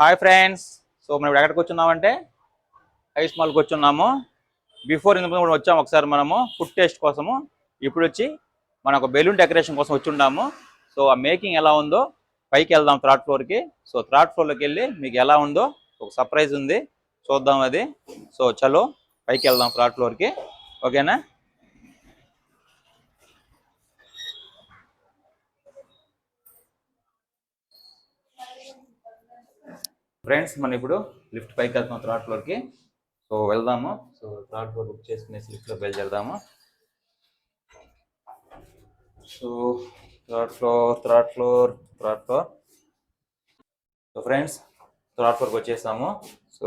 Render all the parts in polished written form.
Hi friends. So మనం ఇప్పుడు ఎక్కడికి వచ్చున్నామంటే ఐస్ మాల్కి వచ్చున్నాము. బిఫోర్ ఇంత కూడా వచ్చాము ఒకసారి మనము ఫుడ్ టేస్ట్ కోసము. ఇప్పుడు వచ్చి మన ఒక బెలూన్ డెకరేషన్ కోసం వచ్చి ఉన్నాము. సో ఆ మేకింగ్ ఎలా ఉందో పైకి వెళ్దాం థర్డ్ ఫ్లోర్కి. సో థర్డ్ ఫ్లోర్లోకి వెళ్ళి మీకు ఎలా ఉందో ఒక సర్ప్రైజ్ ఉంది, చూద్దాం అది. సో చలో పైకి వెళ్దాం థర్డ్ ఫ్లోర్కి, ఓకేనా? ఫ్రెండ్స్ మనం ఇప్పుడు లిఫ్ట్ పైకి వెళ్తాం థర్డ్ ఫ్లోర్కి. సో వెళ్దాము. సో థర్డ్ ఫ్లోర్ బుక్ చేసుకునేసి లిఫ్ట్లో బయలుదేరదాము. So third floor. So friends third ఫ్లోర్కి వచ్చేసాము. సో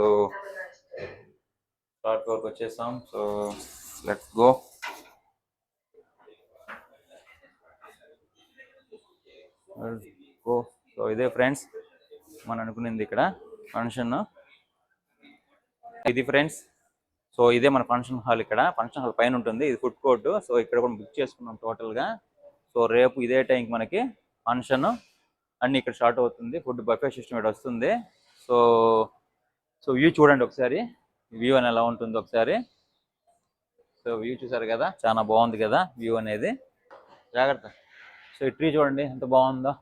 థర్డ్ ఫ్లోర్కి వచ్చేసాం. So let's go. సో ఇదే ఫ్రెండ్స్ మనం అనుకునేది ఇక్కడ ఫంక్షన్. ఇది ఫ్రెండ్స్, సో ఇదే మన ఫంక్షన్ హాల్. ఇక్కడ ఫంక్షన్ హాల్ పైన ఉంటుంది, ఇది ఫుడ్ కోర్ట్. సో ఇక్కడ కూడా బుక్ చేసుకున్నాం టోటల్గా. సో రేపు ఇదే టైంకి మనకి ఫంక్షన్ అన్నీ ఇక్కడ స్టార్ట్ అవుతుంది. ఫుడ్ బఫే సిస్టమ్ ఇక్కడ వస్తుంది. సో సో వ్యూ చూడండి ఒకసారి, వ్యూ అని ఎలా ఉంటుందో ఒకసారి. సో వ్యూ చూసారు కదా, చాలా బాగుంది కదా వ్యూ అనేది. జాగ్రత్త. సో ఈ ట్రీ చూడండి ఎంత బాగుందో.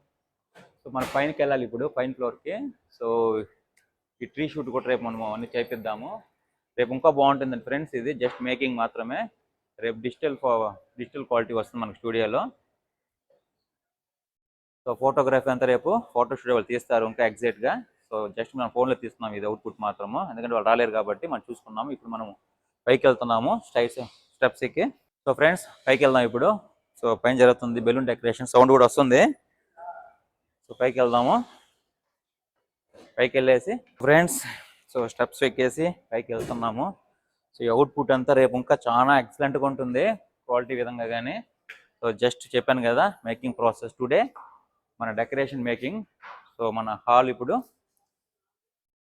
సో మన పైనకి వెళ్ళాలి ఇప్పుడు, పైన ఫ్లోర్కి. సో ఈ ట్రీ షూట్ కూడా రేపు మనం అన్ని చేపిద్దాము. రేపు ఇంకా బాగుంటుందండి ఫ్రెండ్స్. ఇది జస్ట్ మేకింగ్ మాత్రమే. రేపు డిజిటల్ క్వాలిటీ వస్తుంది మనకు స్టూడియోలో. సో ఫోటోగ్రఫీ అంతా రేపు ఫోటో స్టూడియో వాళ్ళు తీస్తారు ఇంకా ఎగ్జాక్ట్గా. సో జస్ట్ మనం ఫోన్లో తీస్తున్నాం ఇది అవుట్పుట్ మాత్రము, ఎందుకంటే వాళ్ళు రాలేరు కాబట్టి మనం చూసుకున్నాము. ఇప్పుడు మనం పైకి వెళ్తున్నాము స్టెప్స్కి. సో ఫ్రెండ్స్ పైకి వెళ్దాం ఇప్పుడు. సో పైన జరుగుతుంది బెలూన్ డెకరేషన్, సౌండ్ కూడా వస్తుంది. సో పైకి వెళ్దాము. పైకి వెళ్ళేసి ఫ్రెండ్స్ సో స్టెప్స్ ఎక్కేసి పైకి వెళ్తున్నాము. సో ఈ అవుట్పుట్ అంతా రేపు ఇంకా చాలా ఎక్సలెంట్గా ఉంటుంది క్వాలిటీ విధంగా. కానీ సో జస్ట్ చెప్పాను కదా మేకింగ్ ప్రాసెస్ టుడే, మన డెకరేషన్ మేకింగ్. సో మన హాల్ ఇప్పుడు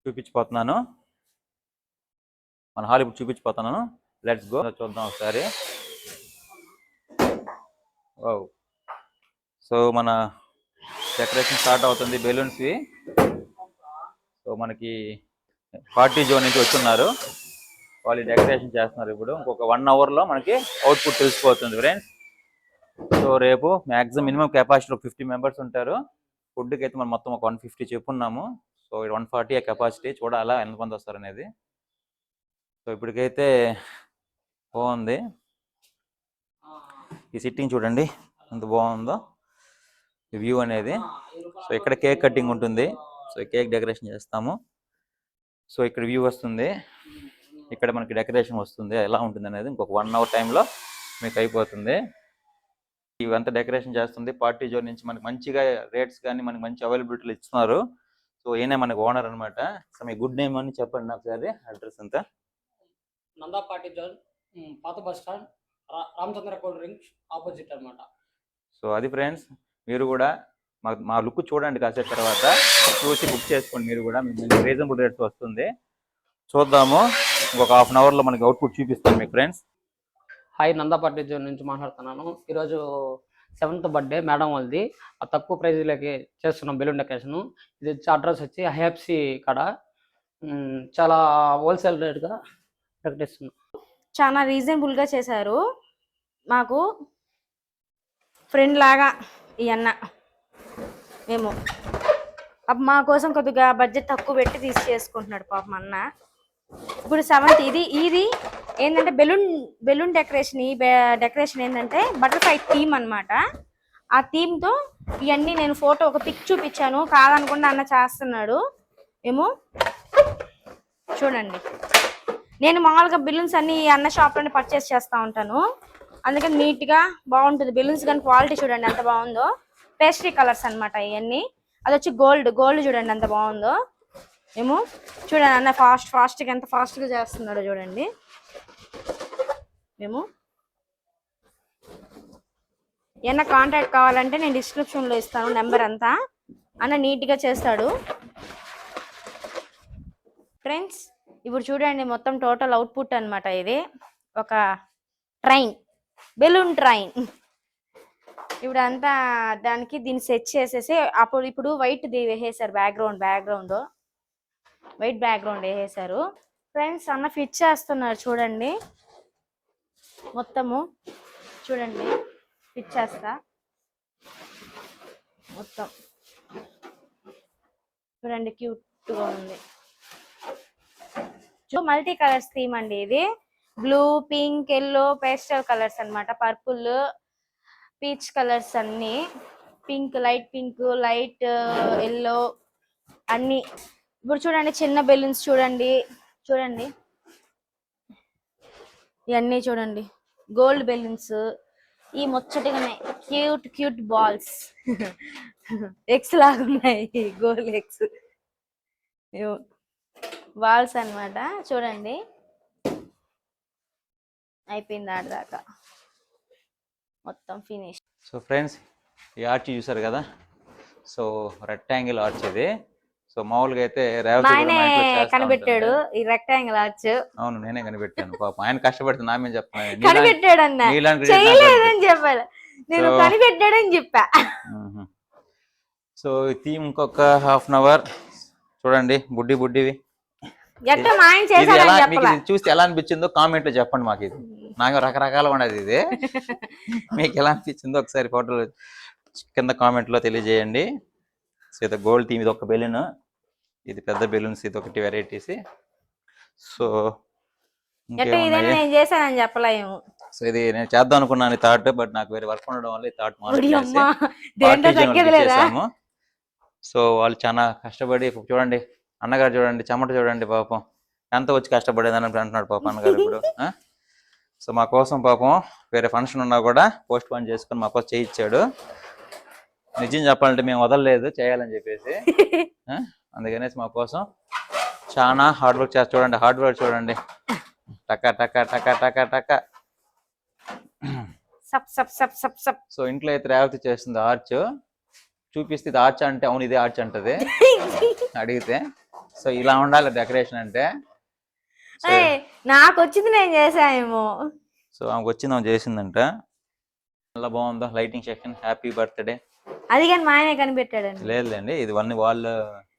చూపించిపోతున్నాను. లెట్స్ గో, చూద్దాం ఒకసారి. సో మన డెకరేషన్ స్టార్ట్ అవుతుంది బెలూన్స్వి. సో మనకి పార్టీ జోన్ నుంచి వచ్చున్నారు, వాళ్ళు డెకరేషన్ చేస్తున్నారు. ఇప్పుడు ఇంకొక 1 అవర్లో మనకి అవుట్పుట్ తెలిసిపోతుంది ఫ్రెండ్స్. సో రేపు మ్యాక్సిమం మినిమం కెపాసిటీ 50 మెంబర్స్ ఉంటారు. ఫుడ్కి అయితే మనం మొత్తం ఒక 150 చెప్పున్నాము. సో 140 కెపాసిటీ, చూడాలా ఎంతమంది వస్తారు అనేది. సో ఇప్పటికైతే బాగుంది. ఈ సిట్టింగ్ చూడండి ఎంత బాగుందో వ్యూ అనేది. సో ఇక్కడ కేక్ కటింగ్ ఉంటుంది. సో కేక్ డెకరేషన్ చేస్తాము. సో ఇక్కడ వ్యూ వస్తుంది, ఇక్కడ మనకి డెకరేషన్ వస్తుంది. ఎలా ఉంటుంది అనేది ఇంకొక 1 అవర్ టైంలో మీకు అయిపోతుంది. ఇవంతా డెకరేషన్ చేస్తుంది పార్టీ జోన్ నుంచి. మనకి మంచిగా రేట్స్ కానీ మనకి మంచి అవైలబిలిటీలు ఇస్తున్నారు. సో ఈయనే మనకి ఓనర్ అనమాట. సో మీ గుడ్ నేమ్ అని చెప్పండి నాకు సార్, అడ్రస్ అంతా. నందా పార్టీ జోన్, పాత bus stand, Ramachandra cool drinks opposite అనమాట. సో అది ఫ్రెండ్స్, మీరు కూడా మా లుక్ చూడండి కాసేపు, తర్వాత చూసి బుక్ చేసుకోండి మీరు కూడా. మీకు రీజనబుల్ రేట్స్ వస్తుంది. చూద్దాము, ఇంకొక 1/2 అవర్లో మనకి అవుట్పుట్ చూపిస్తాను మీకు friends. Hi, Nanda party zone నుంచి మాట్లాడుతున్నాను. ఈరోజు 7th బర్త్డే మేడం వాళ్ళది. ఆ తక్కువ ప్రైజ్లకి చేస్తున్నాం బెలూన్ డెకరేషన్. ఇది వచ్చి అడ్రస్ వచ్చి హెఫ్సి కాడ, చాలా హోల్సేల్ రేట్గా ప్రకటిస్తున్నాం. చాలా రీజనబుల్గా చేశారు. మాకు ఫ్రెండ్ లాగా ఈ అన్న. మేము మా కోసం కొద్దిగా బడ్జెట్ తక్కువ పెట్టి చేసుకుంటున్నాడు పాపం అన్న. ఇప్పుడు 7th ఇది ఏంటంటే బెలూన్ డెకరేషన్. ఈ డెకరేషన్ ఏంటంటే బటర్ఫ్లై థీమ్ అనమాట. ఆ థీమ్తో ఇవన్నీ నేను ఫోటో ఒక పిక్ చూపించాను, కాదనుకుండా అన్న చేస్తున్నాడు. ఏమో చూడండి, నేను మామూలుగా బెలూన్స్ అన్ని అన్న షాప్లోనే పర్చేస్ చేస్తూ ఉంటాను, అందుకని నీట్గా బాగుంటుంది. బెలూన్స్ కానీ క్వాలిటీ చూడండి ఎంత బాగుందో. పేస్ట్రీ కలర్స్ అనమాట ఇవన్నీ. అది వచ్చి గోల్డ్ చూడండి ఎంత బాగుందో. ఏమో చూడండి అన్న ఫాస్ట్గా ఎంత ఫాస్ట్గా చేస్తున్నాడో చూడండి. మేము ఏమన్నా కాంటాక్ట్ కావాలంటే నేను డిస్క్రిప్షన్లో ఇస్తాను నెంబర్ అంతా. అన్న నీట్గా చేస్తాడు ఫ్రెండ్స్. ఇప్పుడు చూడండి మొత్తం టోటల్ అవుట్పుట్ అనమాట. ఇది ఒక ట్రైన్, బెలూన్ ట్రైన్. ఇప్పుడు అంతా దానికి దీన్ని సెట్ చేసేసి ఇప్పుడు వైట్ వేసేసారు బ్యాక్గ్రౌండ్. వైట్ బ్యాక్గ్రౌండ్ వేసేసారు. ఫ్రెండ్స్ అన్న ఫిట్ చేస్తున్నారు చూడండి, మొత్తము చూడండి ఫిట్ చేస్తా మొత్తం చూడండి, క్యూట్ గా ఉంది. మల్టీ కలర్స్ థీమ్ అండి ఇది. Blue, pink, yellow, pastel colours అన్నమాట. పర్పుల్, పీచ్ కలర్స్ అన్ని, pink, light pink, light yellow అన్ని. ఇప్పుడు చూడండి చిన్న బెలూన్స్ చూడండి, చూడండి ఇవన్నీ చూడండి గోల్డ్ బెలూన్స్. ఈ ముచ్చటగానే క్యూట్ క్యూట్ బాల్స్ ఎగ్స్ లాగా ఉన్నాయి, గోల్డ్ ఎగ్స్ బాల్స్ అన్నమాట. చూడండి అయిపోయింది ఆడదాకా మొత్తం ఫినిష్. సో ఫ్రెండ్స్ ఈ ఆర్చ్ చూసారు కదా, సో రెక్టాంగిల్ ఆర్చ్ ఇది. సో మామూలుగా అయితే రేవతి కూడా ఆయనే మా ఇంట్లో చేస్తా కనిపెట్టాడు ఉంటుంది. ఈ రెక్టాంగిల్ ఆర్చ్. అవును నేనే కనిపెట్టాను పాపం, ఆయన కష్టపడితే నా మీద చెప్తున్నాను. కనిపెట్టాడు అన్న, చేయలేదని చెప్పాలి, నేను కనిపెట్టాడని చెప్పా. సో ఈ థీమ్ ఇంకొక హాఫ్ అన్ అవర్ చూడండి. బుడ్డి బుడ్డివి ఎట్ట మా ఆయన ఇది చేశాడని ఎలా, మీకు చెప్పాలా. ఇది చూస్తే ఎలా అనిపించిందో కామెంట్ లో చెప్పండి. మాకు ఇది నాకు రకరకాలుగా ఉండదు ఇది. మీకు ఎలా అనిపించిందో ఒకసారి ఫోటోలు కింద కామెంట్ లో తెలియజేయండి. సో ఇది గోల్డ్ థీమ్, ఇది ఒక బెలూన్, ఇది పెద్ద బెలూన్స్, ఇది ఒకటి వెరైటీస్. సో ఎట్ట ఇదేనా నేను చేశానని చెప్పలేము. సో ఇది నేను చేద్దాం అనుకున్నాను థాట్, బట్ నాకు వేరే వర్క్ ఉండడం వల్ల ఈ థాట్ చేసాము. సో వాళ్ళు చాలా కష్టపడి చూడండి, అన్నగారు చూడండి చెమట చూడండి పాపం ఎంత వచ్చి కష్టపడేదని అంటున్నాడు పాపం అన్నగారు ఇప్పుడు. సో మా కోసం పాపం వేరే ఫంక్షన్ ఉన్నా కూడా పోస్ట్ పోన్ చేసుకుని మా కోసం చేయించాడు. నిజం చెప్పాలంటే మేము వదలలేదు చేయాలని చెప్పేసి, అందుకనేసి మా కోసం చాలా హార్డ్ వర్క్ చేస్తా. చూడండి హార్డ్ వర్క్ చూడండి, టక టక టక టక టక. సో ఇంట్లో అయితే రేవతి చేస్తుంది ఆర్చ్, చూపిస్తే ఇది ఆర్చ్ అంటే అవును ఇదే ఆర్చ్ అంటది అడిగితే. సో ఇలా ఉండాలి డెకరేషన్ అంటే. నాకు వచ్చింది నేను చేసామేమో. సో ఆమెకు వచ్చింది ఆమె చేసిందంట. చాలా బాగుందో లైటింగ్ సెక్షన్. Happy birthday. అది కానీ మా ఆయనే కనిపెట్టాడండి. లేదులేండి, ఇది వన్ వాల్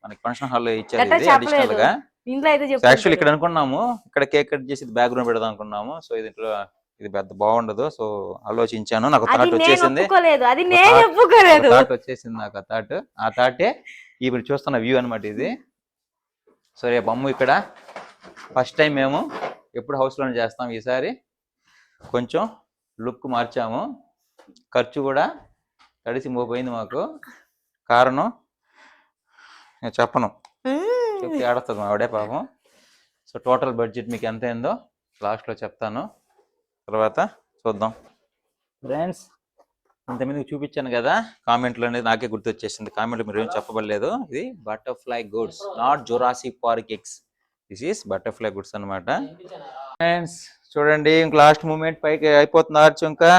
మనకి ఫంక్షన్ హాల్ లో ఇచ్చారు ఎట్లా ఇది అడిషనల్ గా. ఇంట్లో అయితే యాక్చువల్లీ ఇక్కడ అనుకున్నాము ఇక్కడ కేక్ కట్ చేసి బ్యాక్గ్రౌండ్ పెడదాం అనుకున్నాము. సో ఇది ఇంట్లో ఇది పెద్ద బాగుండదు. సో ఆలోచించాను, నాకు థాట్ వచ్చేసింది. అది నేను ఒప్పుకోలేదు. థాట్ వచ్చేసింది నాకు ఆ థాటే ఇప్పుడు చూస్తున్న వ్యూ అనమాట ఇది. సో రేపు అమ్ము ఇక్కడ ఫస్ట్ టైం మేము ఎప్పుడు హౌస్ లోనే చేస్తాం. ఈసారి కొంచెం లుక్ మార్చాము, ఖర్చు కూడా తడిసి మోపోయింది మాకు. కారణం నేను చెప్పను, చెప్తే ఆడుతుంది ఆవిడే పాపం. సో టోటల్ బడ్జెట్ మీకు ఎంత అయిందో లాస్ట్లో చెప్తాను, తర్వాత చూద్దాం. ఫ్రెండ్స్ ఇంతమందికి చూపించాను కదా కామెంట్లో అనేది నాకే గుర్తొచ్చేసింది. కామెంట్లో మీరు ఏం చెప్పబడలేదు. ఇది butterfly goods, not Jurassic park eggs, this is butterfly goods అనమాట. ఫ్రెండ్స్ చూడండి ఇంక లాస్ట్ మూమెంట్ పైకి అయిపోతుంది ఆర్చ్. ఇంకా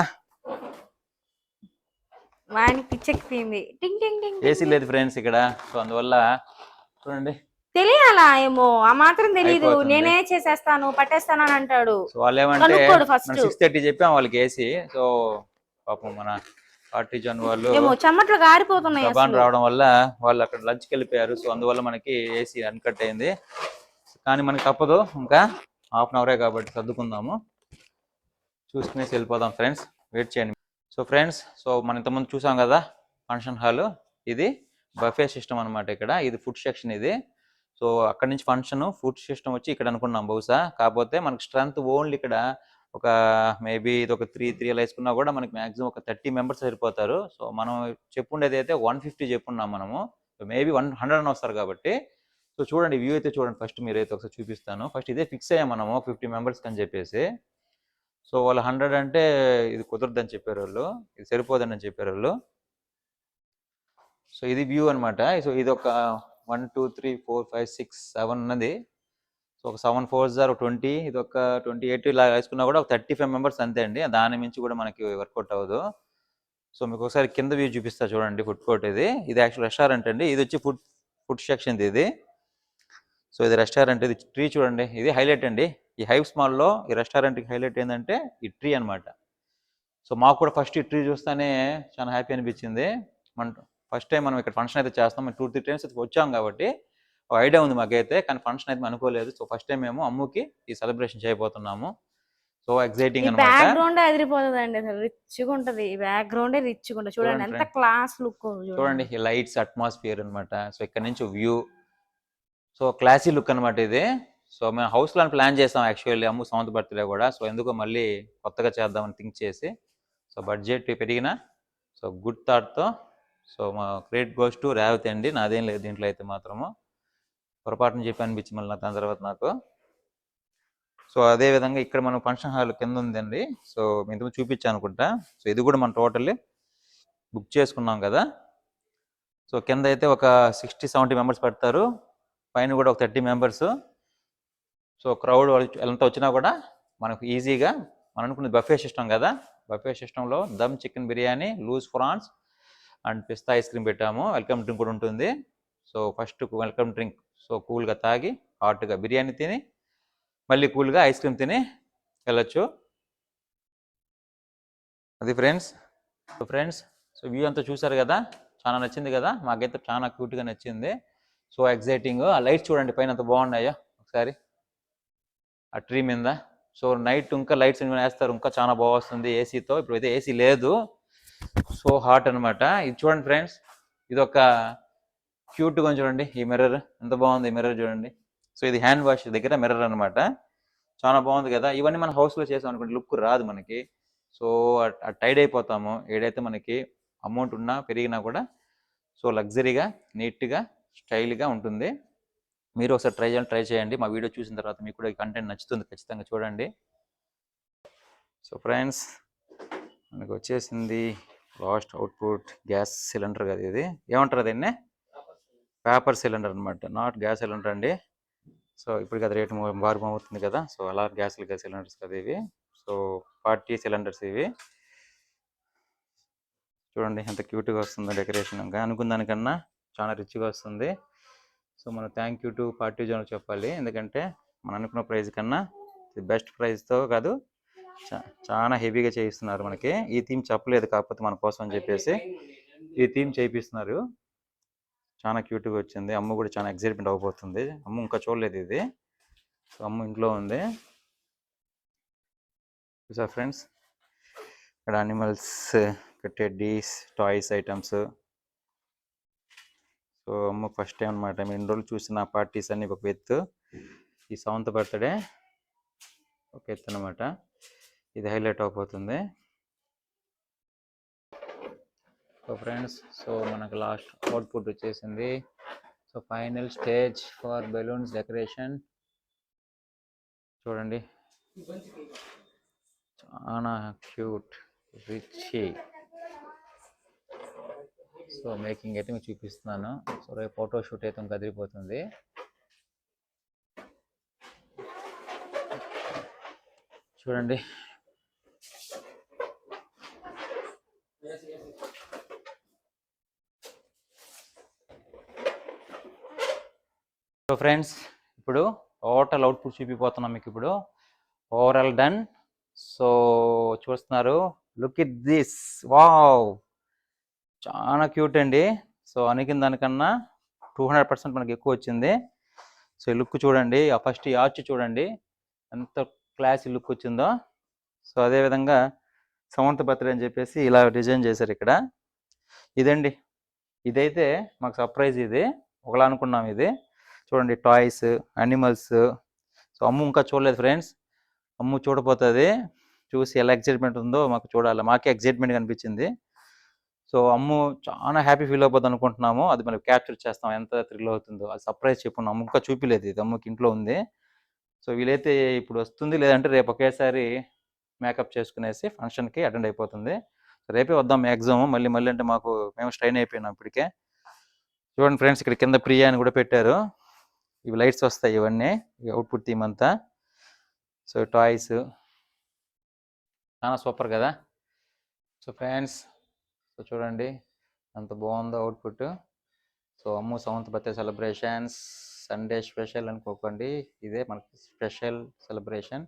ఏసీ లేదు ఫ్రెండ్స్ ఇక్కడ, సో అందువల్ల చూడండి తెలియాలా ఏమో ఆ మాత్రం తెలీదు. నేనే చేసేస్తాను పట్టేస్తాను అని అంటాడు. సో వాళ్ళు ఏమంటే 6:30 చెప్పాం వాళ్ళకి ఏసీ. సో పాపం మన పార్టీజన్ వాళ్ళు చెమట్లు గారిపోతున్నాయి రావడం వల్ల వాళ్ళు అక్కడ లంచ్కి వెళ్ళిపోయారు. సో అందువల్ల మనకి ఏసీ అన్కట్ అయింది. కానీ మనకి తప్పదు, ఇంకా హాఫ్ అన్ అవరే కాబట్టి సర్దుకుందాము, చూసుకునేసి వెళ్ళిపోదాం. ఫ్రెండ్స్ వెయిట్ చేయండి. సో ఫ్రెండ్స్ సో మనం ఇంతకుముందు చూసాం కదా ఫంక్షన్ హాల్, ఇది బఫే సిస్టమ్ అనమాట. ఇక్కడ ఇది ఫుడ్ సెక్షన్ ఇది. సో అక్కడ నుంచి ఫంక్షన్ ఫుడ్ సిస్టమ్ వచ్చి ఇక్కడ అనుకున్నాం బహుశా. కాకపోతే మనకి స్ట్రెంత్ ఓన్లీ ఇక్కడ ఒక మేబీ ఇది ఒక 3 అలా వేసుకున్నా కూడా మనకి మాక్సిమం ఒక 30 మెంబర్స్ సరిపోతారు. సో మనం చెప్పుండేది అయితే 150 చెప్పున్నాం మనము, మేబీ 100 అని వస్తారు కాబట్టి. సో చూడండి వ్యూ అయితే చూడండి ఫస్ట్, మీరైతే ఒకసారి చూపిస్తాను. ఫస్ట్ ఇదే ఫిక్స్ అయ్యాం మనము 50 మెంబర్స్ అని చెప్పేసి. సో వాళ్ళు 100 అంటే ఇది కుదరదని చెప్పారు వాళ్ళు, ఇది సరిపోదని చెప్పారు వాళ్ళు. సో ఇది వ్యూ అనమాట. సో ఇది ఒక 1 2 3 4 5 6 7 ఉన్నది. సో ఒక 7 4s are 20, ఇది ఒక 28 ఇలా వేసుకున్నా కూడా ఒక 35 మెంబర్స్ అంతే అండి. దాని మించి కూడా మనకి వర్కౌట్ అవ్వదు. సో మీకు ఒకసారి కింద వ్యూ చూపిస్తా చూడండి. ఫుడ్ కోర్ట్ ఇది యాక్చువల్ రెస్టారెంట్ అండి. ఇది వచ్చి ఫుడ్ సెక్షన్ ఇది. సో ఇది రెస్టారెంట్, ఇది ట్రీ చూడండి, ఇది హైలైట్ అండి. ఈ హైవ్ స్మాల్లో ఈ రెస్టారెంట్కి హైలైట్ ఏంటంటే ఈ ట్రీ అనమాట. సో మాకు కూడా ఫస్ట్ ఈ ట్రీ చూస్తేనే చాలా హ్యాపీ అనిపించింది. మన ఫస్ట్ టైం మనం ఇక్కడ ఫంక్షన్ అయితే చేస్తాం, 2-3 టైమ్స్ అయితే వచ్చాం కాబట్టి ఐడియా ఉంది మాకైతే, కానీ ఫంక్షన్ అయితే అనుకోలేదు. సో ఫస్ట్ టైం మేము అమ్ముకి ఈ సెలబ్రేషన్ చేయబోతున్నాము. సో ఎక్సైటింగ్ ఈ అనమాట. బ్యాక్గ్రౌండ్ అదిరిపోతుందండి, అసలు రిచ్గా ఉంటది. ఈ బ్యాక్గ్రౌండే రిచ్గా ఉంటుంది. చూడండి చూడండి ఎంత friend. Class look. చూడండి ఈ లైట్స్, అట్మాస్ఫియర్ అనమాట. సో ఇక్కడ నుంచి వ్యూ, సో క్లాసీ లుక్ అనమాట ఇది. సో మేము హౌస్లో ప్లాన్ చేసాం యాక్చువల్లీ అమ్ము సెవెంత్ బర్త్డే కూడా. సో ఎందుకో మళ్ళీ కొత్తగా చేద్దామని థింక్ చేసి, సో బడ్జెట్ పెరిగిన సో గుడ్ థాట్తో, సో మా క్రెడిట్ గోస్ టు రేవతి అండి, నాదేం లేదు దీంట్లో అయితే మాత్రము. పొరపాటున చెప్పి అనిపించింది మళ్ళీ దాని తర్వాత నాకు. సో అదే విధంగా ఇక్కడ మనం ఫంక్షన్ హాల్ కింద ఉందండి. సో ఇంతకు చూపించాను అనుకుంటా. సో ఇది కూడా మనం టోటల్లీ బుక్ చేసుకున్నాం కదా. సో కింద అయితే ఒక 60-70 మెంబర్స్ పడతారు, పైన కూడా ఒక 30 మెంబర్స్. సో క్రౌడ్ ఎంత వచ్చినా కూడా మనకు ఈజీగా, మనం అనుకున్నది బఫే సిస్టమ్ కదా. బఫే సిస్టంలో దమ్ చికెన్ బిర్యానీ, లూజ్ ఫ్రాన్స్ అండ్ పిస్తా ఐస్ క్రీమ్ పెట్టాము. వెల్కమ్ డ్రింక్ కూడా ఉంటుంది. So first welcome drink so కూల్గా తాగి హాట్గా బిర్యానీ తిని మళ్ళీ కూల్గా ఐస్ క్రీమ్ తిని వెళ్ళొచ్చు. అది ఫ్రెండ్స్. సో వ్యూ అంతా చూసారు కదా, చాలా నచ్చింది కదా, మాకైతే చాలా క్యూట్గా నచ్చింది. So exciting. ఆ లైట్స్ చూడండి పైన ఎంత బాగున్నాయో ఒకసారి ఆ ట్రీ మీద. సో నైట్ ఇంకా లైట్స్ వేస్తారు, ఇంకా చాలా బాగా వస్తుంది ఏసీతో. ఇప్పుడైతే ఏసీ లేదు, సో హాట్ అనమాట. ఇది చూడండి ఫ్రెండ్స్, ఇది ఒక క్యూట్గా చూడండి. ఈ మిర్రర్ ఎంత బాగుంది, ఈ మిర్రర్ చూడండి. సో ఇది హ్యాండ్ వాష్ దగ్గర మిర్రర్ అనమాట. చాలా బాగుంది కదా. ఇవన్నీ మన హౌస్లో చేసాం అనుకోండి లుక్ రాదు మనకి. సో టైడ్ అయిపోతాము. ఏదైతే మనకి అమౌంట్ ఉన్నా పెరిగినా కూడా సో లగ్జరీగా, నీట్గా, స్టైల్గా ఉంటుంది. మీరు ఒకసారి ట్రై చేయండి. మా వీడియో చూసిన తర్వాత మీకు కూడా ఈ కంటెంట్ నచ్చుతుంది, ఖచ్చితంగా చూడండి. సో ఫ్రెండ్స్, మనకు వచ్చేసింది లాస్ట్ అవుట్పుట్ గ్యాస్ సిలిండర్ కదా. ఇది ఏమంటారు దీన్ని? పేపర్ సిలిండర్ అనమాట, నాట్ గ్యాస్ సిలిండర్ అండి. సో ఇప్పుడు కదా రేటు మారుమవుతుంది కదా. సో అలా గ్యాస్ సిలిండర్స్ కదా ఇవి. సో 40 సిలిండర్స్ ఇవి. చూడండి ఎంత క్యూట్గా వస్తుందో డెకరేషన్. అనుకున్న దానికన్నా చాలా రిచ్గా వస్తుంది. సో మనం thank you to party zone చెప్పాలి, ఎందుకంటే మనం అనుకున్న ప్రైస్ కన్నా బెస్ట్ ప్రైస్తో కాదు, చాలా హెవీగా చేయిస్తున్నారు మనకి. ఈ థీమ్ చెప్పలేదు కాకపోతే మన కోసం అని చెప్పేసి ఈ థీమ్ చేయిస్తున్నారు. చాలా క్యూట్గా వచ్చింది. అమ్మ కూడా చాలా ఎక్సైట్మెంట్ అవ్వబోతుంది. అమ్మ ఇంకా చూడలేదు ఇది. సో అమ్మ ఇంట్లో ఉంది. చూసా ఫ్రెండ్స్, ఇక్కడ animals, teddies, toys items. So అమ్మ ఫస్ట్ టైం అనమాట. మేము ఇన్ని రోజులు చూసిన పార్టీస్ అన్ని ఒక ఎత్తు, ఈ 7th బర్త్డే ఒక ఎత్తు అనమాట. ఇది హైలైట్ అయిపోతుంది. సో ఫ్రెండ్స్, సో మనకు లాస్ట్ అవుట్పుట్ వచ్చేసింది. So final stage for balloons decoration చూడండి, చాలా క్యూట్, రిచ్. సో మేకింగ్ అయితే మీకు చూపిస్తున్నాను. సో రేపు ఫోటో షూట్ అయితే ఇంకా అదిరిపోతుంది. చూడండి సో ఫ్రెండ్స్, ఇప్పుడు టోటల్ అవుట్పుట్ చూపిపోతున్నాం మీకు ఇప్పుడు. Overall done. సో చూస్తున్నారు, లుక్ ఇట్ దిస్, వావ్, చాలా క్యూట్ అండి. సో అనుకున్న దానికన్నా 200% మనకి ఎక్కువ వచ్చింది. సో ఈ లుక్ చూడండి, ఆ ఫస్ట్ ఈ ఆర్చ్ చూడండి ఎంత క్లాసీ లుక్ వచ్చిందో. సో అదేవిధంగా 7th బర్త్డే అని చెప్పేసి ఇలా డిజైన్ చేశారు ఇక్కడ. ఇదండి, ఇదైతే మాకు సర్ప్రైజ్. ఇది ఒకలా అనుకున్నాం. ఇది చూడండి, టాయ్స్, అనిమల్స్. సో అమ్ము ఇంకా చూడలేదు ఫ్రెండ్స్, అమ్ము చూడపోతుంది. చూసి ఎలా ఎక్సైట్మెంట్ ఉందో మాకు చూడాలి. మాకే ఎక్సైట్మెంట్ కనిపించింది. సో అమ్ము చాలా హ్యాపీ ఫీల్ అయిపోద్ది అనుకుంటున్నాము. అది మనం క్యాప్చర్ చేస్తాం, ఎంత థ్రిల్ అవుతుందో. అది సర్ప్రైజ్ చెప్పున్నాం. అమ్ము ఇంకా చూపిలేదు, ఇది అమ్ముకి ఇంట్లో ఉంది. సో వీలైతే ఇప్పుడు వస్తుంది, లేదంటే రేపు ఒకేసారి మేకప్ చేసుకునేసి ఫంక్షన్కి అటెండ్ అయిపోతుంది. రేపే వద్దాం మ్యాక్సిమం. మళ్ళీ అంటే మాకు మేము స్ట్రైన్ అయిపోయినాం ఇప్పటికే. చూడండి ఫ్రెండ్స్, ఇక్కడ కింద ప్రియా అని కూడా పెట్టారు. ఇవి లైట్స్ వస్తాయి, ఇవన్నీ అవుట్పుట్ థీమ్ అంతా. సో టాయ్స్ చాలా సూపర్ కదా. సో ఫ్రెండ్స్, సో చూడండి అంత బాగుందో అవుట్పుట్. సో అమ్ము 7th birthday celebrations, Sunday special అనుకోకండి, ఇదే మనకి స్పెషల్ సెలబ్రేషన్.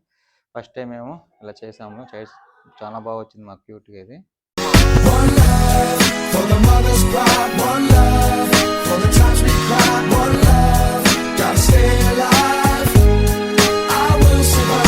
ఫస్ట్ టైం మేము ఇలా చేసాము, చాలా బాగా వచ్చింది మాకు క్యూట్గా ఇది. One love for the mother's pride, one love for the times we cried, one love. gotta stay alive. I will survive.